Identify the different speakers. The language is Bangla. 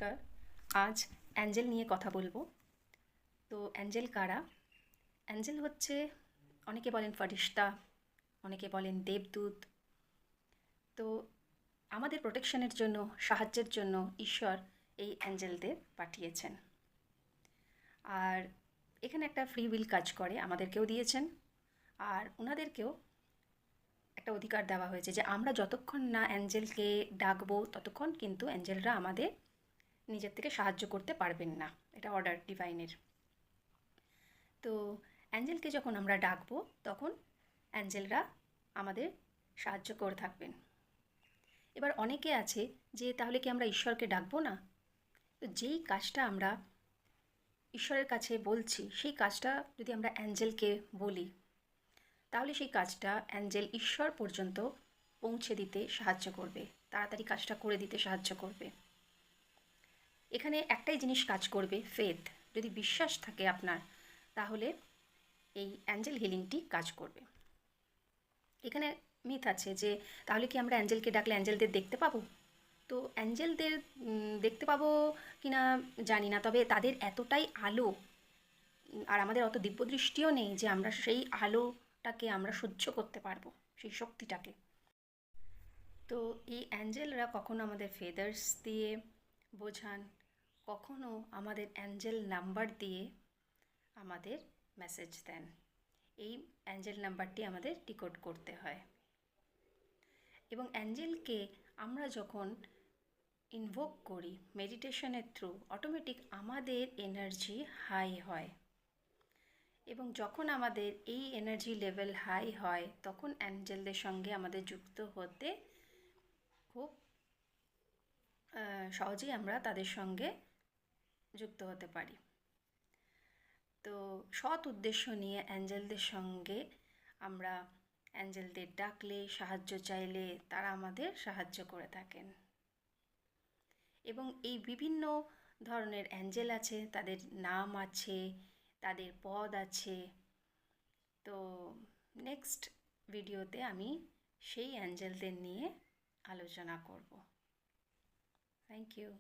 Speaker 1: নমস্কার। আজ অ্যাঞ্জেল নিয়ে কথা বলবো। তো অ্যাঞ্জেল কারা? অ্যাঞ্জেল হচ্ছে, অনেকে বলেন ফরিস্তা, অনেকে বলেন দেবদূত। তো আমাদের প্রোটেকশনের জন্য, সাহায্যের জন্য ঈশ্বর এই অ্যাঞ্জেলদের পাঠিয়েছেন। আর এখানে একটা ফ্রি উইল কাজ করে, আমাদেরকেও দিয়েছেন। আর ওনাদেরকেও একটা অধিকার দেওয়া হয়েছে যে আমরা যতক্ষণ না অ্যাঞ্জেলকে ডাকবো ততক্ষণ কিন্তু অ্যাঞ্জেলরা আমাদের নিজের থেকে সাহায্য করতে পারবেন না। এটা অর্ডার ডিভাইনের। তো অ্যাঞ্জেলকে যখন আমরা ডাকবো তখন অ্যাঞ্জেলরা আমাদের সাহায্য করে থাকবেন। এবার অনেকে আছে যে তাহলে কি আমরা ঈশ্বরকে ডাকবো না? তো যেই কাজটা আমরা ঈশ্বরের কাছে বলছি সেই কাজটা যদি আমরা অ্যাঞ্জেলকে বলি তাহলে সেই কাজটা অ্যাঞ্জেল ঈশ্বর পর্যন্ত পৌঁছে দিতে সাহায্য করবে, তাড়াতাড়ি কাজটা করে দিতে সাহায্য করবে। এখানে একটাই জিনিস কাজ করবে, ফেথ। যদি বিশ্বাস থাকে আপনার, তাহলে এই অ্যাঞ্জেল হিলিংটি কাজ করবে। এখানে মিথ আছে যে তাহলে কি আমরা অ্যাঞ্জেলকে ডাকলে অ্যাঞ্জেলদের দেখতে পাবো? তো অ্যাঞ্জেলদের দেখতে পাবো কি না জানি না, তবে তাদের এতটাই আলো আর আমাদের অত দিব্যদৃষ্টিও নেই যে আমরা সেই আলোটাকে আমরা সহ্য করতে পারবো, সেই শক্তিটাকে। তো এই অ্যাঞ্জেলরা কখনো আমাদের ফেদার্স দিয়ে বোঝান, কখনো আমাদের অ্যাঞ্জেল নাম্বার দিয়ে আমাদের মেসেজ দেন। এই অ্যাঞ্জেল নাম্বারটি আমাদের ডিকোড করতে হয়। এবং অ্যাঞ্জেলকে আমরা যখন ইনভোক করি মেডিটেশনের থ্রু, অটোমেটিক আমাদের এনার্জি হাই হয়। এবং যখন আমাদের এই এনার্জি লেভেল হাই হয় তখন অ্যাঞ্জেলদের সঙ্গে আমাদের যুক্ত হতে খুব সহজেই আমরা তাদের সঙ্গে যুক্ত হতে পারি। তো সৎ উদ্দেশ্য নিয়ে অ্যাঞ্জেলদের সঙ্গে আমরা অ্যাঞ্জেলদের ডাকলে, সাহায্য চাইলে তারা আমাদের সাহায্য করে থাকেন। এবং এই বিভিন্ন ধরনের অ্যাঞ্জেল আছে, তাদের নাম আছে, তাদের পদ আছে। তো নেক্সট ভিডিওতে আমি সেই অ্যাঞ্জেলদের নিয়ে আলোচনা করব। Thank you.